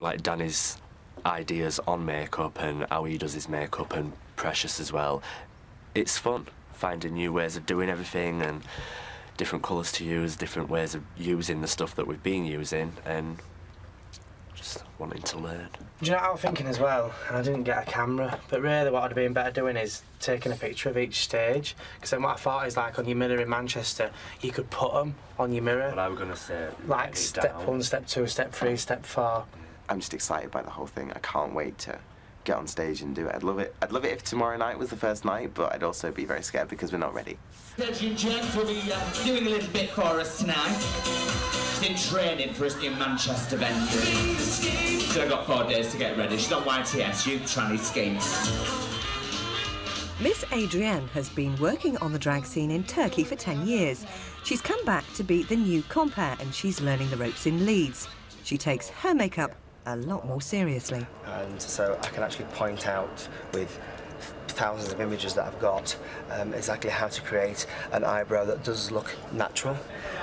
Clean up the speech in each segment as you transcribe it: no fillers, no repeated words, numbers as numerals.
Like Danny's ideas on makeup and how he does his makeup, and Precious as well. It's fun finding new ways of doing everything and different colours to use, different ways of using the stuff that we've been using, and just wanting to learn. Do you know what I was thinking as well? I didn't get a camera, but really what I'd have been better doing is taking a picture of each stage, because then what I thought is, like, on your mirror in Manchester, you could put them on your mirror. What I was going to say, like step 1, step 2, step 3, step 4. I'm just excited by the whole thing. I can't wait to get on stage and do it. I'd love it if tomorrow night was the first night, but I'd also be very scared because we're not ready. Ladies and gents will be doing a little bit for us tonight. She's in training for his new Manchester venue. She's only got 4 days to get ready. She's on YTS, Youth Tranny Scheme. Miss Adrienne has been working on the drag scene in Turkey for 10 years. She's come back to be the new compere, and she's learning the ropes in Leeds. She takes her makeup a lot more seriously. And so I can actually point out with thousands of images that I've got exactly how to create an eyebrow that does look natural,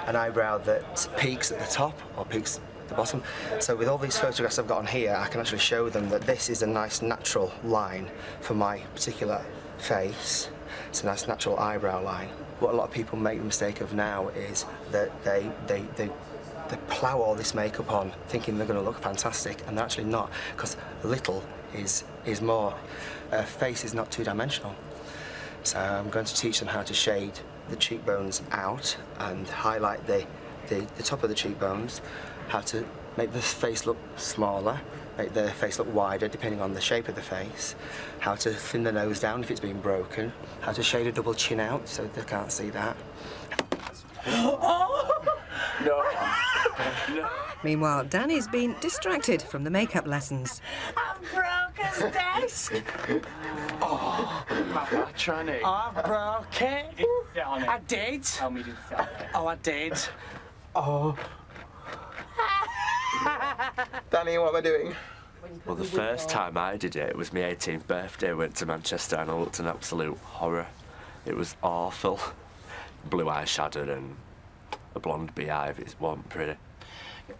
an eyebrow that peaks at the top or peaks at the bottom. So with all these photographs I've got on here, I can actually show them that this is a nice natural line for my particular face. It's a nice natural eyebrow line. What a lot of people make the mistake of now is that they plough all this makeup on thinking they're going to look fantastic, and they're actually not, because little is more. A face is not two-dimensional. So I'm going to teach them how to shade the cheekbones out and highlight the top of the cheekbones, how to make the face look smaller, make the face look wider depending on the shape of the face, how to thin the nose down if it's been broken, how to shade a double chin out so they can't see that. Oh! No. No. Meanwhile, Danny's been distracted from the makeup lessons. I've broke his desk! Oh, my tranny. I broke it. Sit on it. I did. Tell me to sit on it. Oh, I did. Oh. Danny, what am I doing? Well, the first time I did it was my 18th birthday. I went to Manchester and I looked an absolute horror. It was awful. Blue eyeshadow and a blonde beehive. It wasn't pretty.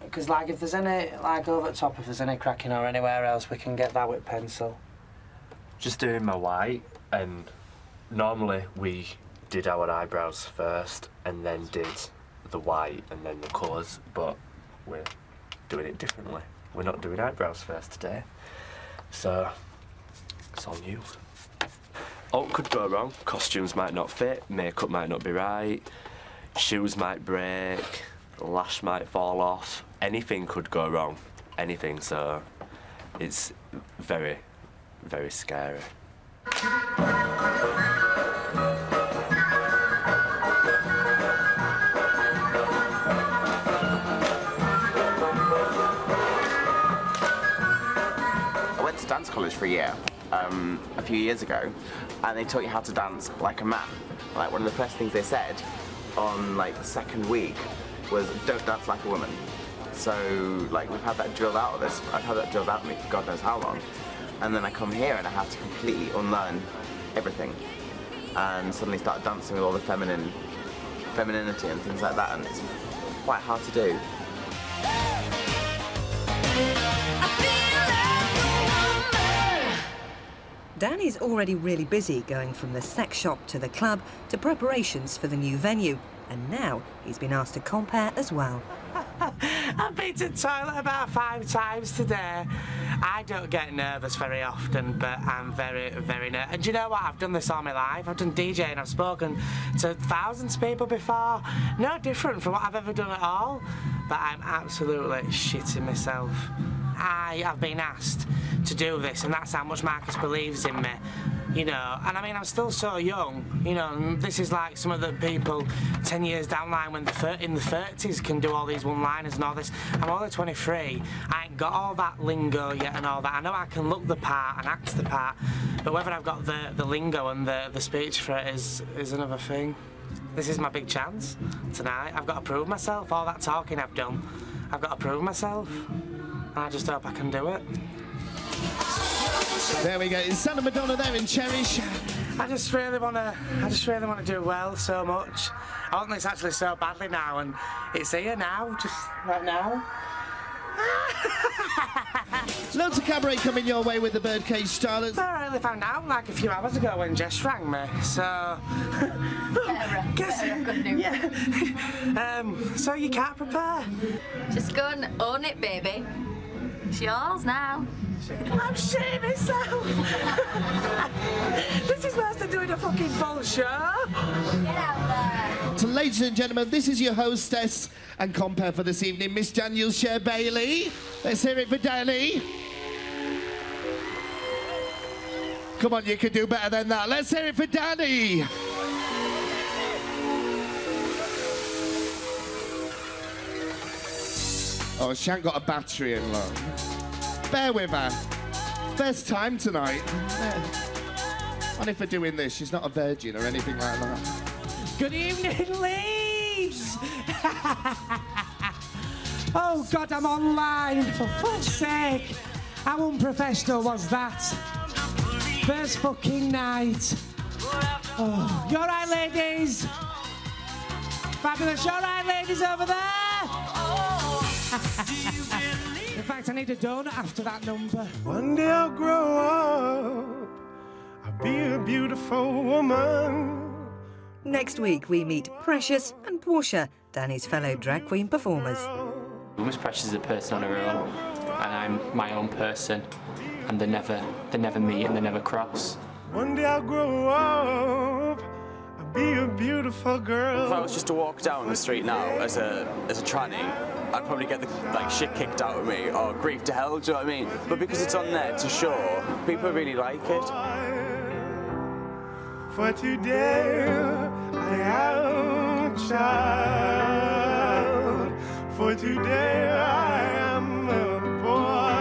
Because, like, if there's any, like, over the top, if there's any cracking or anywhere else, we can get that with pencil. Just doing my white, and normally we did our eyebrows first and then did the white and then the colours, but we're doing it differently. We're not doing eyebrows first today, so it's on you. All could go wrong. Costumes might not fit, makeup might not be right, shoes might break, lash might fall off. Anything could go wrong, anything, so it's very, very scary. I went to dance college for a year, a few years ago, and they taught you how to dance like a man. Like, one of the first things they said on, like, the second week was, don't dance like a woman. So, like, we've had that drilled out of us. I've had that drilled out of me for God knows how long. And then I come here and I have to completely unlearn everything and suddenly start dancing with all the femininity and things like that, and it's quite hard to do. Danny's already really busy, going from the sex shop to the club to preparations for the new venue. And now he's been asked to compere as well. I've been to the toilet about 5 times today. I don't get nervous very often, but I'm very, very nervous. And do you know what? I've done this all my life. I've done DJing, I've spoken to thousands of people before. No different from what I've ever done at all. But I'm absolutely shitting myself. I have been asked to do this, and that's how much Marcus believes in me. You know, and I mean, I'm still so young, you know, and this is like some of the people 10 years down the line when in the 30s can do all these one-liners and all this. I'm only 23, I ain't got all that lingo yet and all that. I know I can look the part and act the part, but whether I've got the lingo and the speech for it is another thing. This is my big chance tonight. I've got to prove myself. All that talking I've done, I've got to prove myself, and I just hope I can do it. There we go. It's Santa Madonna there in Cherish. I just really want to do well so much. I want this actually so badly now, and it's here now, just right now. Loads of cabaret coming your way with the birdcage starters. I only found out like a few hours ago when Jess rang me, so... So you can't prepare? Just go and own it, baby. It's yours now. I'm shitting myself. This is worse than doing a fucking full show. Get out there. So, ladies and gentlemen, this is your hostess and compere for this evening, Miss Daniel Sher Bailey. Let's hear it for Danny. Come on, you can do better than that. Let's hear it for Danny. Oh, she ain't got a battery in, look. Bear with her. First time tonight. Only for doing this. She's not a virgin or anything like that. Good evening, Leeds! Oh, God, I'm online, for fuck's sake. How unprofessional was that? First fucking night. Oh, you all right, ladies? Fabulous. You all right, ladies, over there? In fact, I need a donut after that number. One day I'll grow up, I'll be a beautiful woman. Next week, we meet Precious and Portia, Danny's fellow drag queen performers. Miss Precious is a person on her own, and I'm my own person, and they never meet and they never cross. One day I'll grow up, I'll be a beautiful girl. If I was just to walk down the street now as a tranny, I'd probably get the shit kicked out of me, or grief to hell, do you know what I mean? But because it's on there to show, people really like it. For today, I am a child. For today, I am a boy.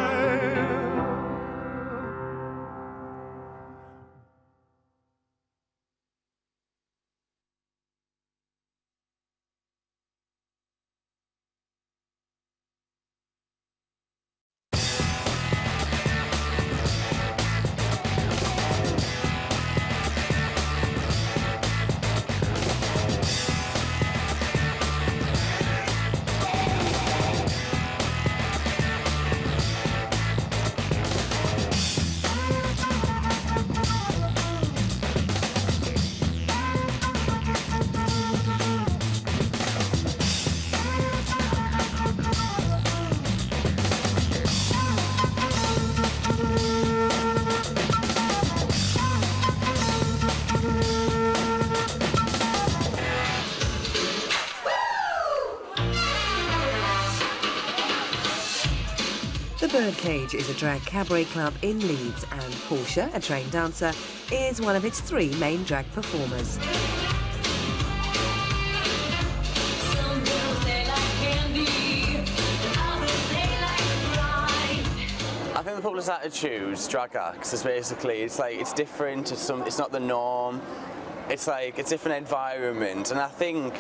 The Birdcage is a drag cabaret club in Leeds, and Portia, a trained dancer, is one of its 3 main drag performers. I think the public's attitudes, drag acts, is basically, it's different, it's not the norm, it's a different environment, and I think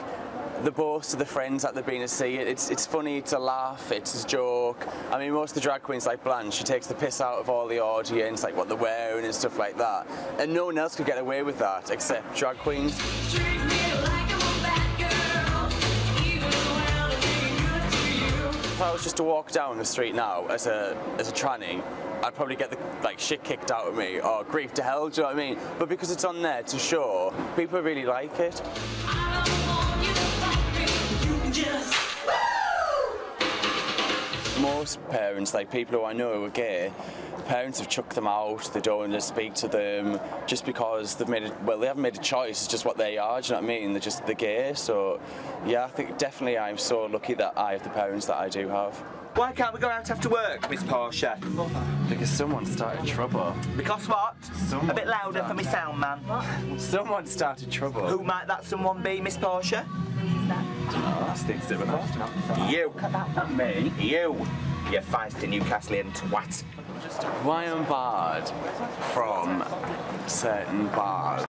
the boast of the friends that they've been to see it, it's funny, it's a laugh, it's a joke. I mean, most of the drag queens, like Blanche, she takes the piss out of all the audience, like what they're wearing and stuff like that, and no one else could get away with that except drag queens. If I was just to walk down the street now as a tranny, I'd probably get the shit kicked out of me, or grief to hell, do you know what I mean? But because it's on there to show, people really like it. Most parents, people who I know who are gay, parents have chucked them out, they don't want to speak to them just because they've they haven't made a choice, it's just what they are, do you know what I mean? They're gay, so yeah, I think definitely I'm so lucky that I have the parents that I do have. Why can't we go out after work, Miss Portia? Because someone started trouble. Because what? A bit louder for me sound man. Someone started trouble. Who might that someone be, Miss Portia? Oh, that stinks of enough. You. Not me. You feisty Newcastleian twat. Why I'm barred from certain bars?